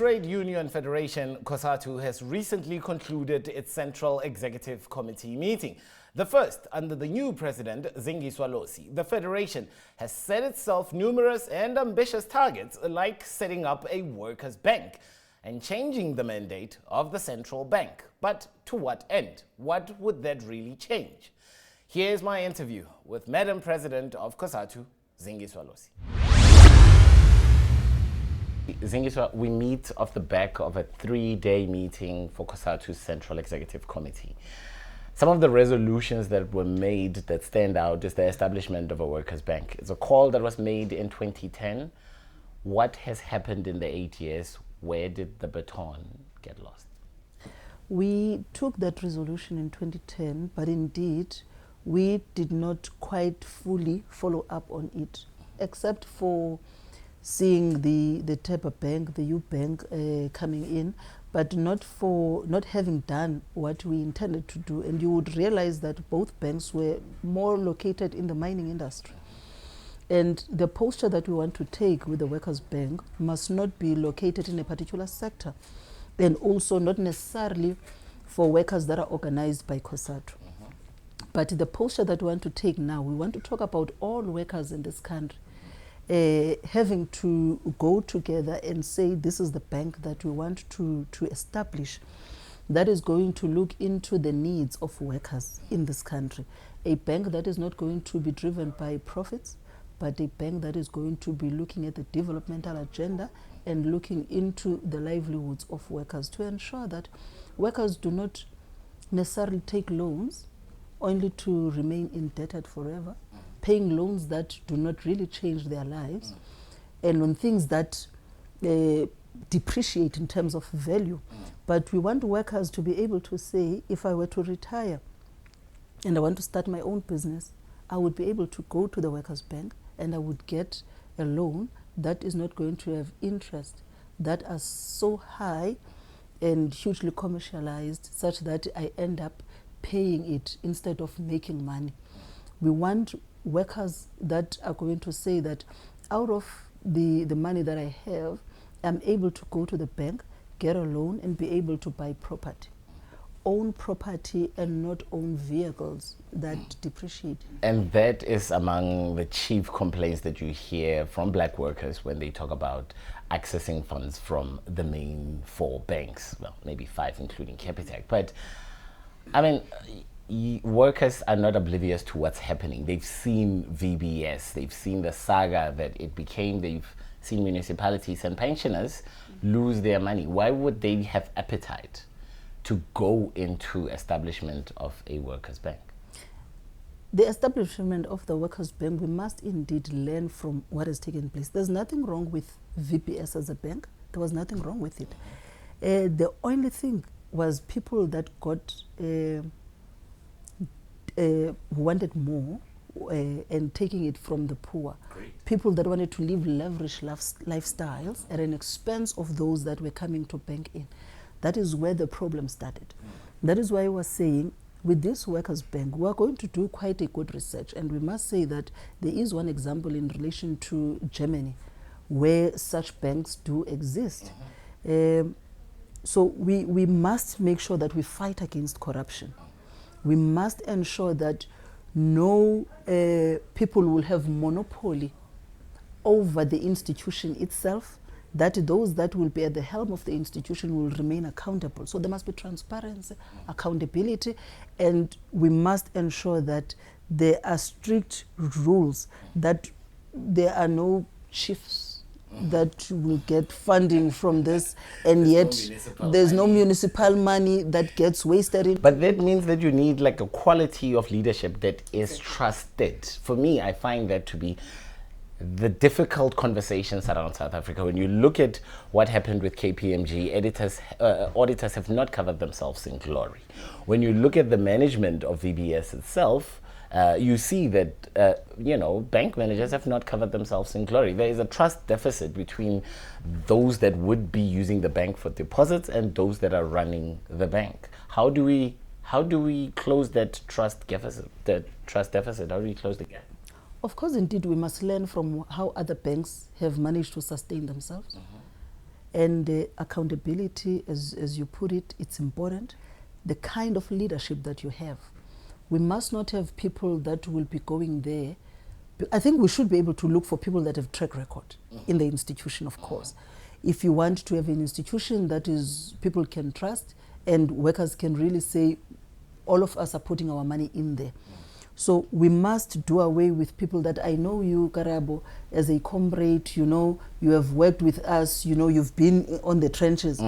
trade union federation, Cosatu, has recently concluded its Central Executive Committee meeting, the first under the new president, Zingiswa Losi. The federation has set itself numerous and ambitious targets, like setting up a workers' bank and changing the mandate of the central bank. But to what end? What would that really change? Here's my interview with Madam President of Cosatu, Zingiswa Losi. Zingiswa, we meet off the back of a 3-day meeting for Cosatu's Central Executive Committee. Some of the resolutions that were made that stand out is the establishment of a workers' bank. It's a call that was made in 2010. What has happened in the 8 years? Where did the baton get lost? We took that resolution in 2010, but indeed, we did not quite fully follow up on it, except for seeing the Teba Bank, the U Bank coming in, but not having done what we intended to do. And you would realize that both banks were more located in the mining industry. And the posture that we want to take with the Workers' Bank must not be located in a particular sector, and also not necessarily for workers that are organized by Cosatu. But the posture that we want to take now, we want to talk about all workers in this country having to go together and say this is the bank that we want to establish that is going to look into the needs of workers in this country. A bank that is not going to be driven by profits, but a bank that is going to be looking at the developmental agenda and looking into the livelihoods of workers to ensure that workers do not necessarily take loans only to remain indebted forever, paying loans that do not really change their lives, and on things that depreciate in terms of value. But we want workers to be able to say, if I were to retire and I want to start my own business, I would be able to go to the Workers' Bank and I would get a loan that is not going to have interest that are so high and hugely commercialized such that I end up paying it instead of making money. We want workers that are going to say that out of the money that I have, I'm able to go to the bank, get a loan, and be able to buy property. Own property and not own vehicles that depreciate. And that is among the chief complaints that you hear from black workers when they talk about accessing funds from the main 4 banks, well, maybe 5 including Capitec. But I mean, workers are not oblivious to what's happening. They've seen VBS, they've seen the saga that it became, they've seen municipalities and pensioners lose their money. Why would they have appetite to go into establishment of a workers' bank? The establishment of the Workers' Bank, we must indeed learn from what has taken place. There's nothing wrong with VBS as a bank. There was nothing wrong with it. The only thing was people that got wanted more and taking it from the poor. Great. People that wanted to live lavish lifestyles at an expense of those that were coming to bank in. That is where the problem started. That is why I was saying, with this Workers' Bank, we are going to do quite a good research. And we must say that there is one example in relation to Germany, where such banks do exist. So we must make sure that we fight against corruption. We must ensure that no people will have monopoly over the institution itself, that those that will be at the helm of the institution will remain accountable. So there must be transparency, accountability, and we must ensure that there are strict rules, that there are no chiefs that will get funding from this, and yet there's no municipal money that gets wasted. But that means that you need like a quality of leadership that is trusted. For me, I find that to be the difficult conversations around South Africa. When you look at what happened with KPMG, auditors have not covered themselves in glory. When you look at the management of VBS itself, you see that bank managers have not covered themselves in glory. There is a trust deficit between those that would be using the bank for deposits and those that are running the bank. How do we close that trust deficit? How do we close the gap? Of course, indeed, we must learn from how other banks have managed to sustain themselves. And accountability, as you put it, it's important. The kind of leadership that you have. We must not have people that will be going there. I think we should be able to look for people that have track record in the institution, of course. If you want to have an institution that is people can trust and workers can really say, all of us are putting our money in there. So we must do away with people that I know you, Karabo, as a comrade, you know, you have worked with us, you know, you've been on the trenches.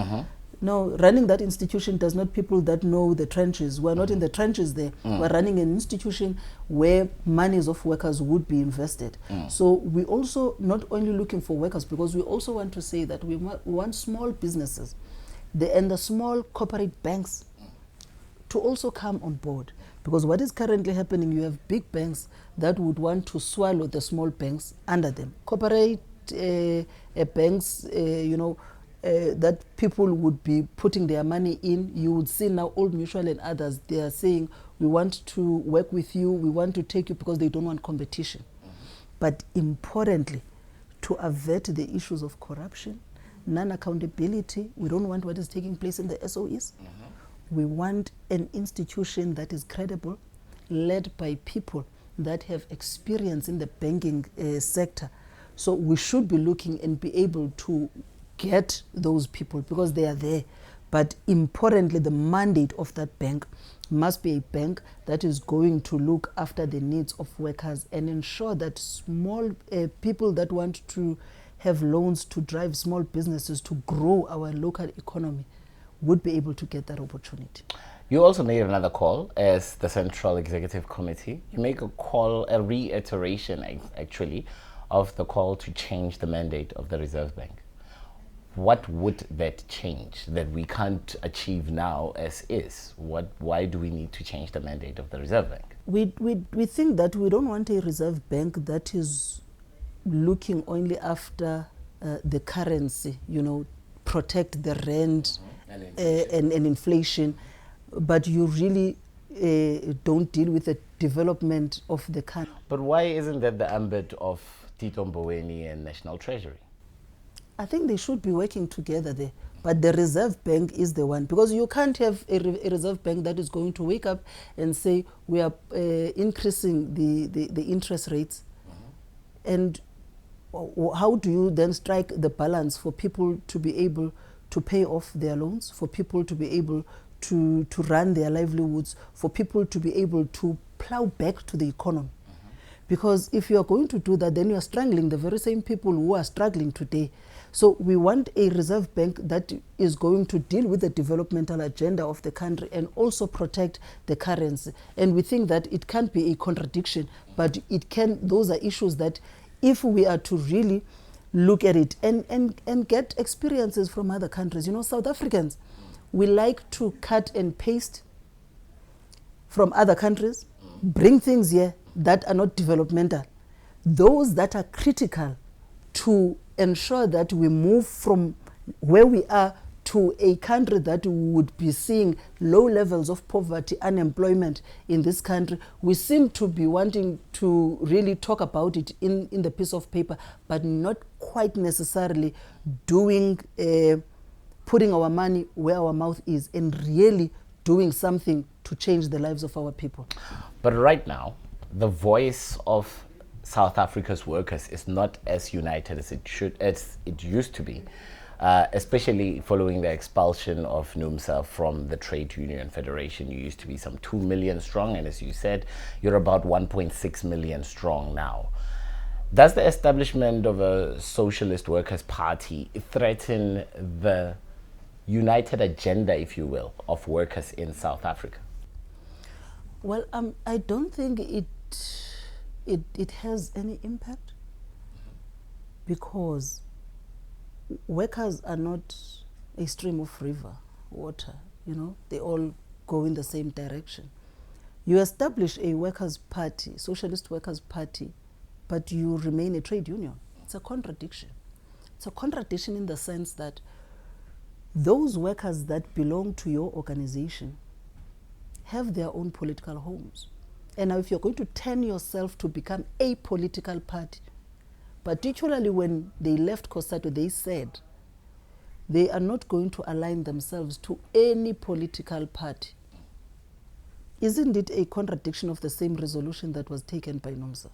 No, running that institution does not people that know the trenches. We're not in the trenches there. We're running an institution where monies of workers would be invested. So we also not only looking for workers, because we also want to say that we want small businesses and the small corporate banks to also come on board. Because what is currently happening, you have big banks that would want to swallow the small banks under them. Corporate banks, you know, that people would be putting their money in. You would see now Old Mutual and others, they are saying, we want to work with you, we want to take you, because they don't want competition. But importantly, to avert the issues of corruption, non-accountability, we don't want what is taking place in the SOEs. We want an institution that is credible, led by people that have experience in the banking sector. So we should be looking and be able to get those people because they are there. But importantly, the mandate of that bank must be a bank that is going to look after the needs of workers and ensure that small people that want to have loans to drive small businesses to grow our local economy would be able to get that opportunity. You also made another call as the Central Executive Committee. You make a call, a reiteration actually, of the call to change the mandate of the Reserve Bank. What would that change that we can't achieve now as is? Why do we need to change the mandate of the Reserve Bank? We think that we don't want a Reserve Bank that is looking only after the currency, you know, protect the rand and inflation, but you really don't deal with the development of the country. But why isn't that the ambit of Tito Mboweni and National Treasury? I think they should be working together there. But the Reserve Bank is the one, because you can't have a Reserve Bank that is going to wake up and say we are increasing the interest rates. And how do you then strike the balance for people to be able to pay off their loans, for people to be able to run their livelihoods, for people to be able to plow back to the economy? Because if you are going to do that, then you are strangling the very same people who are struggling today. So we want a Reserve Bank that is going to deal with the developmental agenda of the country and also protect the currency. And we think that it can't be a contradiction, but it can. Those are issues that if we are to really look at it and get experiences from other countries. You know, South Africans, we like to cut and paste from other countries, bring things here that are not developmental, those that are critical to ensure that we move from where we are to a country that would be seeing low levels of poverty, unemployment in this country. We seem to be wanting to really talk about it in the piece of paper, but not quite necessarily doing, putting our money where our mouth is and really doing something to change the lives of our people. But right now, the voice of South Africa's workers is not as united as it used to be, especially following the expulsion of NUMSA from the Trade Union Federation. You used to be some 2 million strong, and as you said, you're about 1.6 million strong now. Does the establishment of a socialist workers' party threaten the united agenda, if you will, of workers in South Africa? Well, I don't think it has any impact, because workers are not a stream of river water, you know, they all go in the same direction. You establish a workers' party, socialist workers' party, but you remain a trade union. It's a contradiction. It's a contradiction in the sense that those workers that belong to your organization have their own political homes. And now if you're going to turn yourself to become a political party, particularly when they left Cosatu, they said they are not going to align themselves to any political party. Isn't it a contradiction of the same resolution that was taken by NUMSA?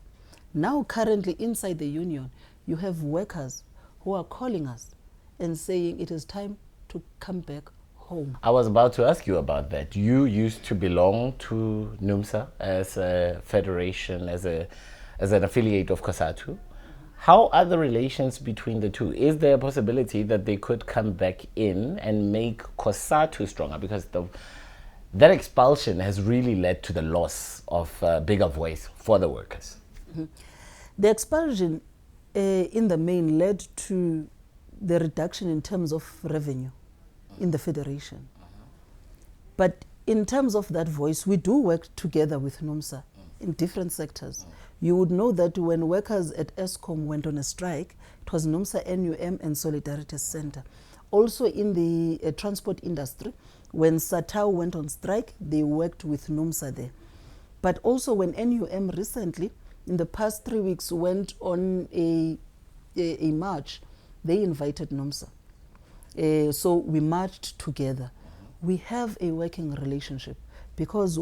Now, currently, inside the union, you have workers who are calling us and saying it is time to come back home. I was about to ask you about that. You used to belong to NUMSA as a federation, as an affiliate of Cosatu. How are the relations between the two? Is there a possibility that they could come back in and make Cosatu stronger? Because that expulsion has really led to the loss of a bigger voice for the workers. Mm-hmm. The expulsion in the main led to the reduction in terms of revenue in the federation. But in terms of that voice, we do work together with NUMSA in different sectors. You would know that when workers at ESCOM went on a strike, it was NUMSA, NUM and Solidarity Center. Also in the transport industry, when SATAU went on strike, they worked with NUMSA there. But also when NUM recently, in the past 3 weeks, went on a march, they invited NUMSA. So we marched together. We have a working relationship because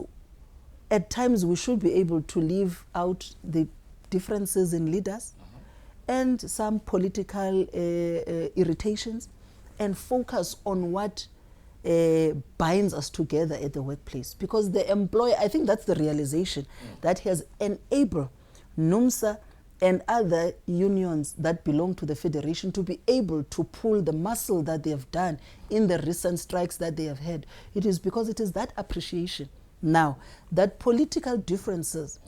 at times we should be able to leave out the differences in leaders and some political irritations and focus on what binds us together at the workplace. Because the employer, I think that's the realization that has enabled NUMSA and other unions that belong to the federation to be able to pull the muscle that they have done in the recent strikes that they have had. It is because it is that appreciation now that political differences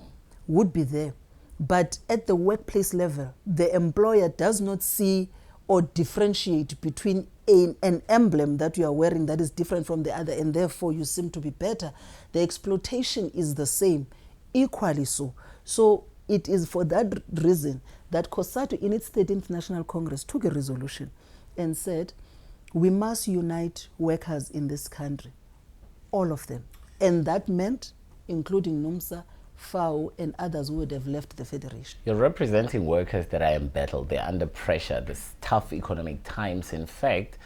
would be there, but at the workplace level, the employer does not see or differentiate between an emblem that you are wearing that is different from the other, and therefore you seem to be better. The exploitation is the same, equally so. So it is for that reason that Cosatu in its 13th National Congress took a resolution and said, we must unite workers in this country, all of them. And that meant including NUMSA, FAO, and others who would have left the federation. You're representing workers that are embattled. They're under pressure. There's tough economic times. In fact,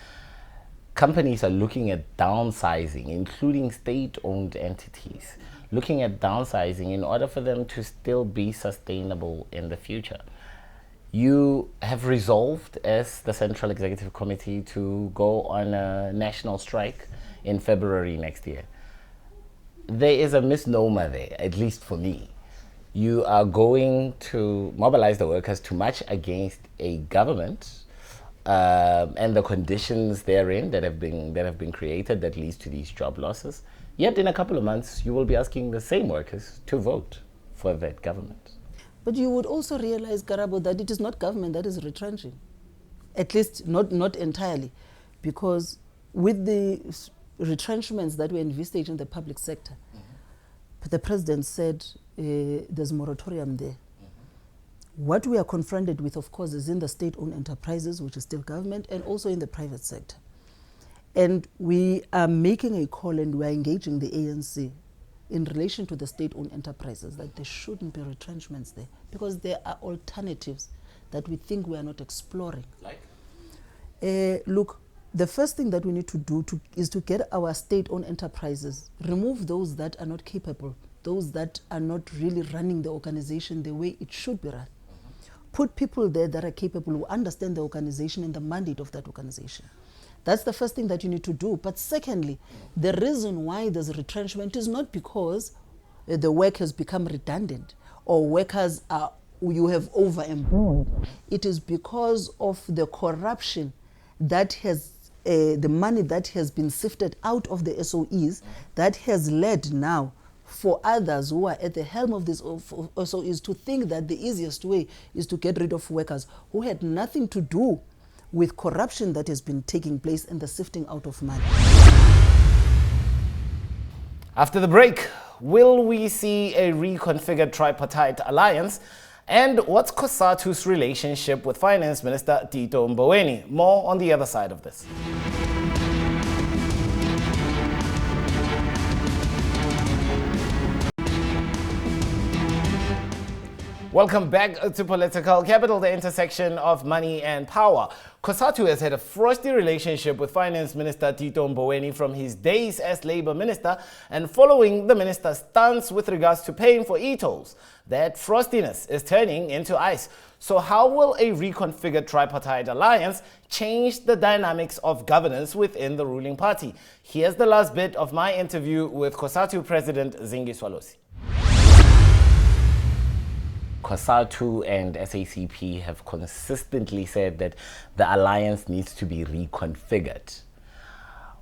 companies are looking at downsizing, including state-owned entities, looking at downsizing in order for them to still be sustainable in the future. You have resolved as the Central Executive Committee to go on a national strike in February next year. There is a misnomer there, at least for me. You are going to mobilize the workers to march against a government and the conditions therein that have been created that leads to these job losses. Yet in a couple of months, you will be asking the same workers to vote for that government. But you would also realize, Garabo, that it is not government that is retrenching. At least not entirely. Because with the retrenchments that were envisaged in the public sector, the president said there's moratorium there. What we are confronted with, of course, is in the state-owned enterprises, which is still government, and also in the private sector. And we are making a call and we are engaging the ANC in relation to the state-owned enterprises that there shouldn't be retrenchments there because there are alternatives that we think we are not exploring. Like? Look, the first thing that we need to do is to get our state-owned enterprises, remove those that are not capable, those that are not really running the organization the way it should be run. Put people there that are capable, who understand the organization and the mandate of that organization. That's the first thing that you need to do. But secondly, the reason why there's retrenchment is not because the work has become redundant or workers you have overemployed. It is because of the corruption that has the money that has been sifted out of the SOEs that has led now for others who are at the helm of this SOEs to think that the easiest way is to get rid of workers who had nothing to do with corruption that has been taking place and the sifting out of money. After the break, will we see a reconfigured tripartite alliance? And what's Cosatu's relationship with Finance Minister Tito Mboweni? More on the other side of this. Welcome back to Political Capital, the intersection of money and power. Cosatu has had a frosty relationship with Finance Minister Tito Mboweni from his days as Labour Minister, and following the minister's stance with regards to paying for e-tolls, that frostiness is turning into ice. So how will a reconfigured tripartite alliance change the dynamics of governance within the ruling party? Here's the last bit of my interview with Cosatu President Zingiswa Losi. Cosatu and SACP have consistently said that the alliance needs to be reconfigured.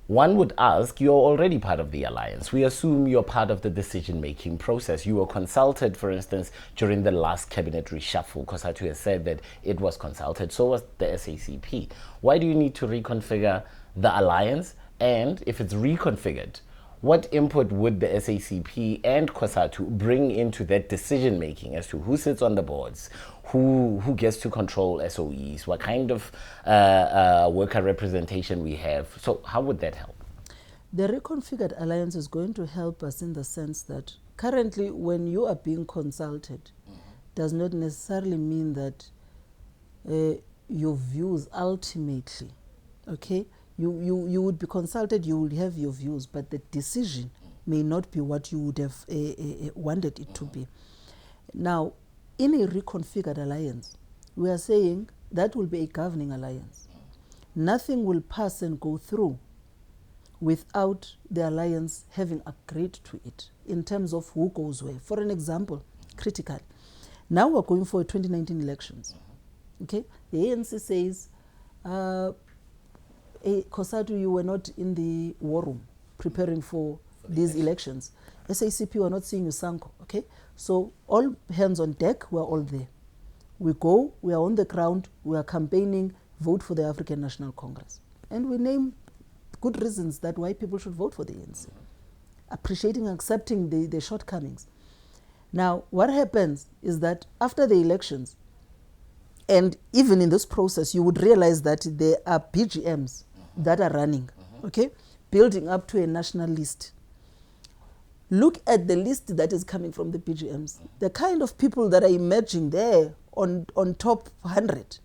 One would ask, you're already part of the alliance. We assume you're part of the decision-making process. You were consulted, for instance, during the last cabinet reshuffle. Cosatu has said that it was consulted. So was the SACP. Why do you need to reconfigure the alliance? And if it's reconfigured, what input would the SACP and Cosatu bring into that decision-making as to who sits on the boards, who gets to control SOEs, what kind of worker representation we have? So how would that help? The reconfigured alliance is going to help us in the sense that currently when you are being consulted, does not necessarily mean that your views ultimately, okay? You would be consulted, you would have your views, but the decision may not be what you would have wanted it to be. Now, in a reconfigured alliance, we are saying that will be a governing alliance. Nothing will pass and go through without the alliance having agreed to it in terms of who goes where. For an example, critical. Now we're going for 2019 elections. Okay, the ANC says, Cosatu, you were not in the war room preparing for these elections. SACP were not seeing you, Sanko. Okay, so all hands on deck, we're all there. We go, we are on the ground, we are campaigning, vote for the African National Congress. And we name good reasons that why people should vote for the ANC. Appreciating, accepting the shortcomings. Now, what happens is that after the elections, and even in this process, you would realize that there are BGMs that are running, okay, building up to a national list. Look at the list that is coming from the BGMs. The kind of people that are emerging there on top 100.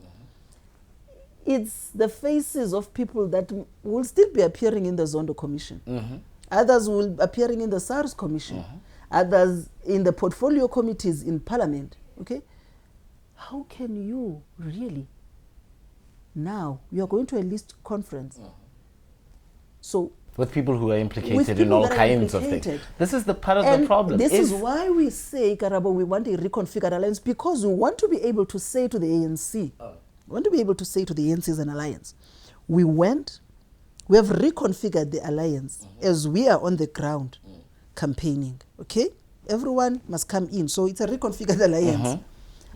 It's the faces of people that will still be appearing in the Zondo Commission. Others will be appearing in the SARS Commission. Others in the portfolio committees in Parliament, okay? How can you really, now, you are going to a list conference. So with people who are implicated in all kinds of things. This is the part of the problem. This is why we say, Karabo, we want a reconfigured alliance, because we want to be able to say to the ANC, we want to be able to say to the ANC as an alliance, we have reconfigured the alliance as we are on the ground campaigning, okay? Everyone must come in. So it's a reconfigured alliance.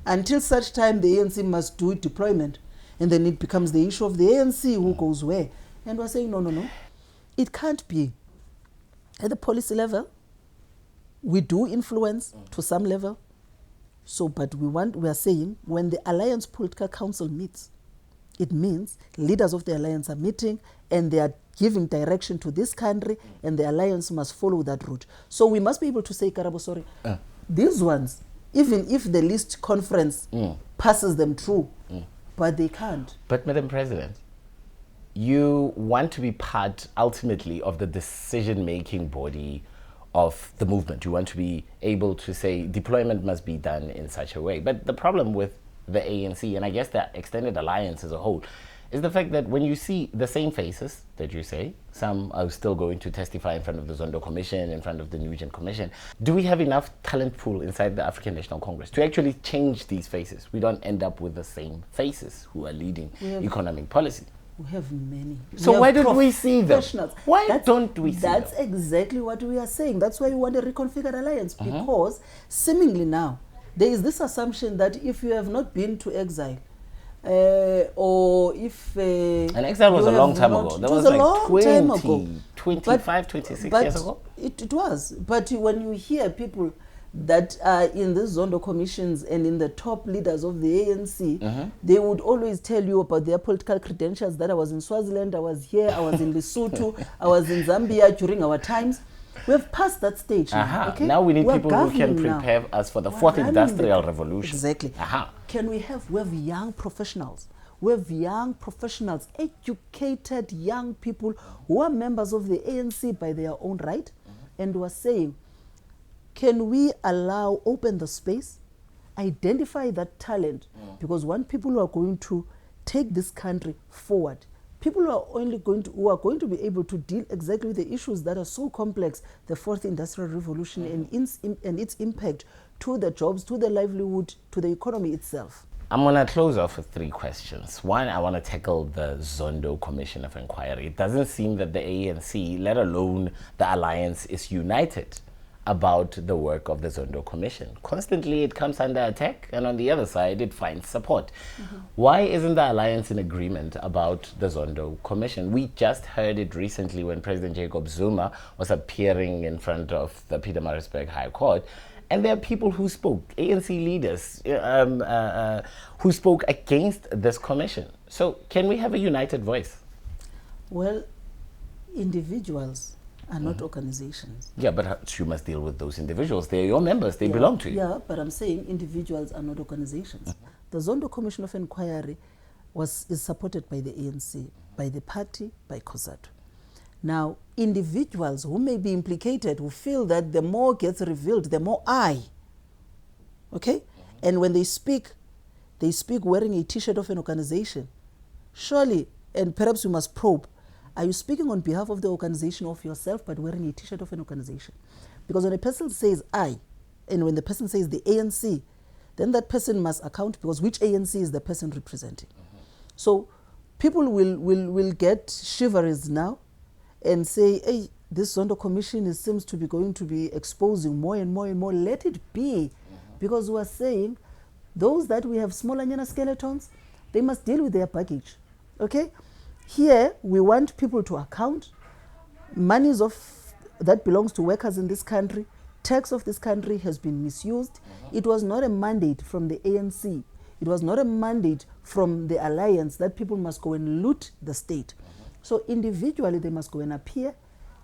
Until such time, the ANC must do deployment. And then it becomes the issue of the ANC who goes where. And we're saying, no. It can't be. At the policy level, we do influence to some level. So, but we are saying when the Alliance Political Council meets, it means leaders of the alliance are meeting and they are giving direction to this country, and the alliance must follow that route. So we must be able to say, Karabo, sorry, these ones, even if the list conference passes them through, but they can't. But Madam President, you want to be part ultimately of the decision-making body of the movement. You want to be able to say deployment must be done in such a way. But the problem with the ANC, and I guess the extended alliance as a whole, is the fact that when you see the same faces that you say, some are still going to testify in front of the Zondo Commission, in front of the Nugent Commission, do we have enough talent pool inside the African National Congress to actually change these faces? We don't end up with the same faces who are leading economic policy. We have many. So why don't we see them? Why don't we see them? That's exactly what we are saying. That's why we want a reconfigured alliance, because seemingly now, there is this assumption that if you have not been to exile, or if... and exile was a long time ago. That was like 25, 26 years ago? It was. But when you hear people that are in the Zondo commissions and in the top leaders of the ANC, they would always tell you about their political credentials, that I was in Swaziland, I was here, I was in Lesotho, I was in Zambia during our times. We have passed that stage now. Okay? Now we need We're people who can governing now. prepare us for the We're fourth running industrial the- revolution. Exactly. Can we have young professionals? We have young professionals, educated young people who are members of the ANC by their own right, and who are saying, can we open the space, identify that talent, because when people who are going to take this country forward, people who are going to be able to deal exactly with the issues that are so complex, the fourth industrial revolution and its impact to the jobs, to the livelihood, to the economy itself. I'm going to close off with 3 questions. One, I want to tackle the Zondo Commission of Inquiry. It doesn't seem that the ANC, let alone the Alliance, is united about the work of the Zondo Commission. Constantly it comes under attack, and on the other side it finds support. Why isn't the Alliance in agreement about the Zondo Commission? We just heard it recently when President Jacob Zuma was appearing in front of the Pietermaritzburg High Court. And there are people who spoke, ANC leaders, who spoke against this commission. So can we have a united voice? Well, individuals are not organizations. Yeah, but you must deal with those individuals. They're your members. They belong to you. Yeah, but I'm saying individuals are not organizations. The Zondo Commission of Inquiry is supported by the ANC, by the party, by Cosatu. Now, individuals who may be implicated, who feel that the more gets revealed, the more okay? And when they speak wearing a T-shirt of an organization. Surely, and perhaps we must probe, are you speaking on behalf of the organization of yourself, but wearing a T-shirt of an organization? Because when a person says I, and when the person says the ANC, then that person must account, because which ANC is the person representing? So people will get shiveries now and say, hey, this Zondo Commission seems to be going to be exposing more and more and more. Let it be. Because we are saying those that we have small anyana skeletons, they must deal with their baggage. Okay? Here, we want people to account. Monies that belongs to workers in this country, tax of this country has been misused. It was not a mandate from the ANC. It was not a mandate from the Alliance that people must go and loot the state. So individually, they must go and appear.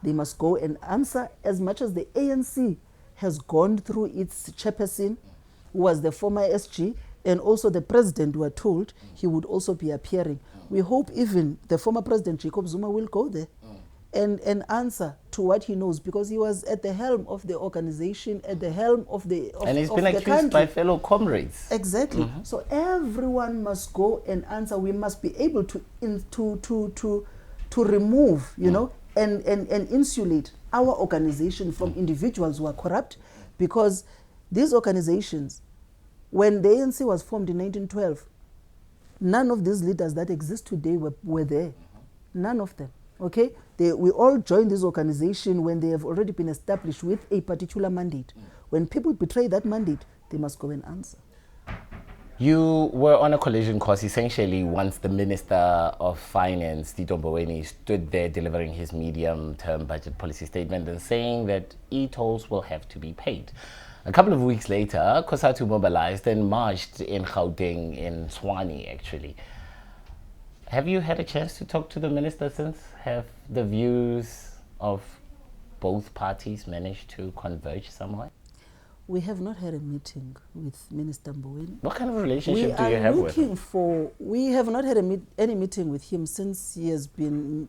They must go and answer, as much as the ANC has gone through its chairperson, who was the former SG, and also the president, were told he would also be appearing. We hope even the former president, Jacob Zuma, will go there and answer to what he knows, because he was at the helm of the organization, at the helm of the and he's of been the accused country. by fellow comrades. Exactly. So everyone must go and answer. We must be able to remove, and insulate our organization from individuals who are corrupt, because these organizations, when the ANC was formed in 1912, none of these leaders that exist today were there. None of them. Okay? We all joined this organization when they have already been established with a particular mandate. When people betray that mandate, they must go and answer. You were on a collision course essentially once the Minister of Finance, Tito Mboweni, stood there delivering his medium-term budget policy statement and saying that e-tolls will have to be paid. A couple of weeks later, Cosatu mobilized and marched in Gauteng, in Tshwane actually. Have you had a chance to talk to the minister since? Have the views of both parties managed to converge somewhat? We have not had a meeting with Minister Mboweni. What kind of relationship do you have with him? We have not had any meeting with him since he has been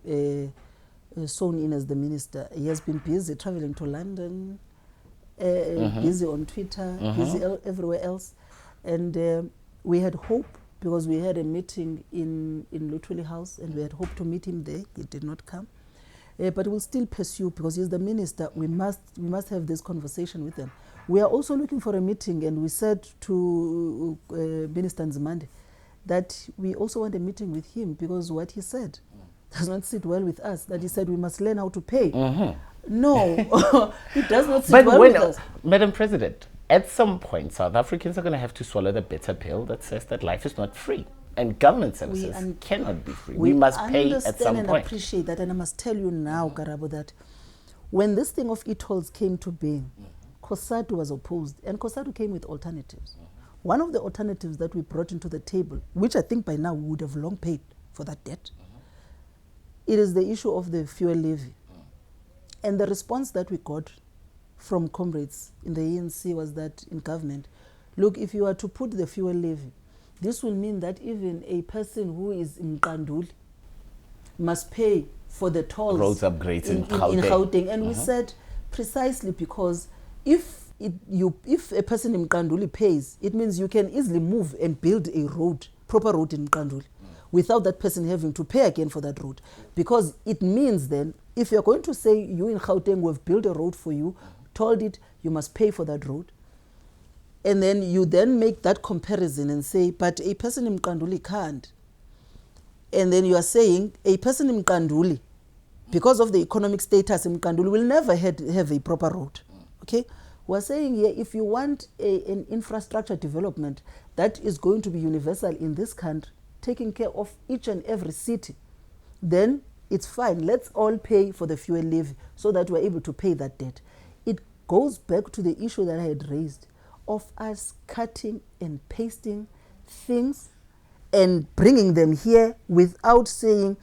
sworn in as the minister. He has been busy traveling to London, busy on Twitter, busy everywhere else. And we had hope, because we had a meeting in Luthuli House, and we had hoped to meet him there. He did not come. But we'll still pursue, because he's the minister. We must have this conversation with him. We are also looking for a meeting, and we said to Minister Nzimande that we also want a meeting with him, because what he said does not sit well with us. That he said we must learn how to pay. No, it does not sit well with us. Madam President, at some point, South Africans are going to have to swallow the bitter pill that says that life is not free. And government services cannot be free. We must pay at some point. We understand and appreciate that. And I must tell you now, Karabo, that when this thing of e-tolls came to being, Cosatu was opposed, and Cosatu came with alternatives. One of the alternatives that we brought into the table, which I think by now we would have long paid for that debt, it is the issue of the fuel levy. And the response that we got from comrades in the ANC was that in government, look, if you are to put the fuel levy, this will mean that even a person who is in Mqanduli must pay for the tolls. Roads upgrades in Gauteng. In Gauteng. And we said precisely because if a person in Mqanduli pays, it means you can easily move and build a road, proper road in Mqanduli, without that person having to pay again for that road. Because it means then, if you're going to say you in Gauteng, we've built a road for you, told it, you must pay for that road. And then you then make that comparison and say, but a person in Mqanduli can't. And then you are saying a person in Mqanduli, because of the economic status in Mqanduli, will never have a proper road. Okay? We're saying here, if you want an infrastructure development that is going to be universal in this country, taking care of each and every city, then it's fine. Let's all pay for the fuel levy so that we're able to pay that debt. It goes back to the issue that I had raised of us cutting and pasting things and bringing them here without saying,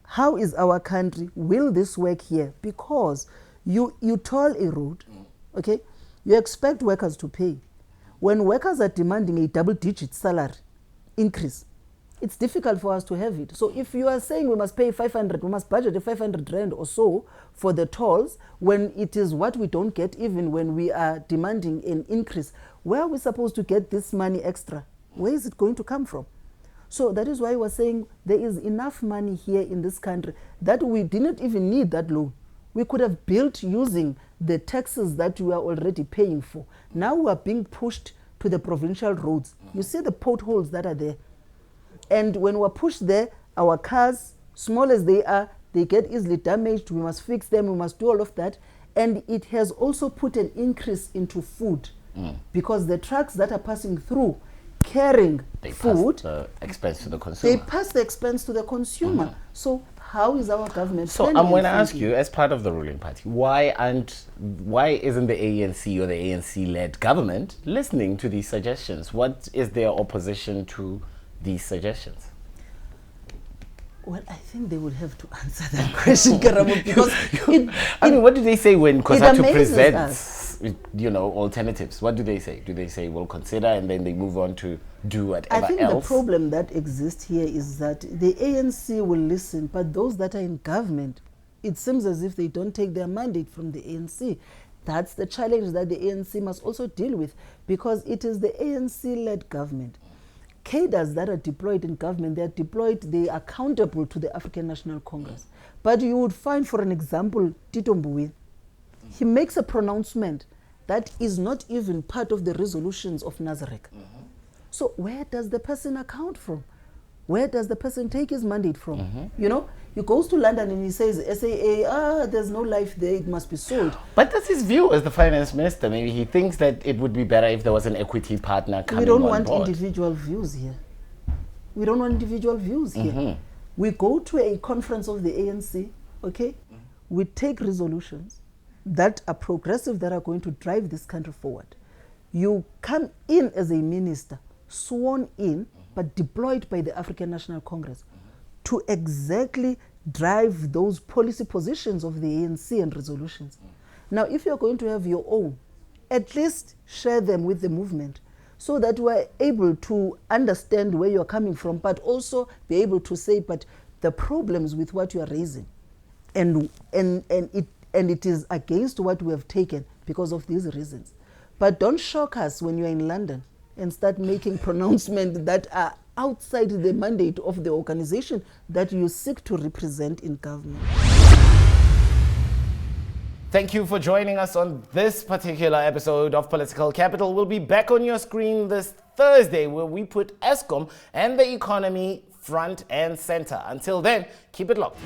how is our country? Will this work here? Because you toll a road, okay? You expect workers to pay. When workers are demanding a double-digit salary increase, it's difficult for us to have it. So if you are saying we must pay 500, we must budget a 500 rand or so for the tolls, when it is what we don't get even when we are demanding an increase, where are we supposed to get this money extra? Where is it going to come from? So that is why we're saying there is enough money here in this country that we didn't even need that loan. We could have built using the taxes that we are already paying for. Now we are being pushed to the provincial roads. You see the potholes that are there. And when we're pushed there, our cars, small as they are, they get easily damaged. We must fix them. We must do all of that. And it has also put an increase into food because the trucks that are passing through carrying food, pass the expense to the consumer. They pass the expense to the consumer. So how is our government? So I'm going to ask you, as part of the ruling party, why isn't the ANC or the ANC-led government listening to these suggestions? What is their opposition to these suggestions? Well, I think they would have to answer that question, Karamo, because what do they say when Cosatu presents, us. Alternatives? What do they say? Do they say we'll consider and then they move on to do whatever else? I think the problem that exists here is that the ANC will listen, but those that are in government, it seems as if they don't take their mandate from the ANC. That's the challenge that the ANC must also deal with, because it is the ANC-led government. Cadres that are deployed in government, they are accountable to the African National Congress. But you would find, for an example, Tito Mboweni. He makes a pronouncement that is not even part of the resolutions of Nazareth. So where does the person account from? Where does the person take his mandate from? He goes to London and he says, SAA, there's no life there, it must be sold. But that's his view as the finance minister. Maybe he thinks that it would be better if there was an equity partner coming on board. We don't want individual views here. We don't want individual views here. We go to a conference of the ANC, okay? We take resolutions that are progressive, that are going to drive this country forward. You come in as a minister, sworn in, but deployed by the African National Congress to exactly drive those policy positions of the ANC and resolutions. Now, if you're going to have your own, at least share them with the movement so that we're able to understand where you're coming from, but also be able to say, but the problems with what you are raising, and it is against what we have taken because of these reasons. But don't shock us when you're in London and start making pronouncements that are outside the mandate of the organization that you seek to represent in government. Thank you for joining us on this particular episode of Political Capital. We'll be back on your screen this Thursday, where we put Eskom and the economy front and center. Until then, keep it locked.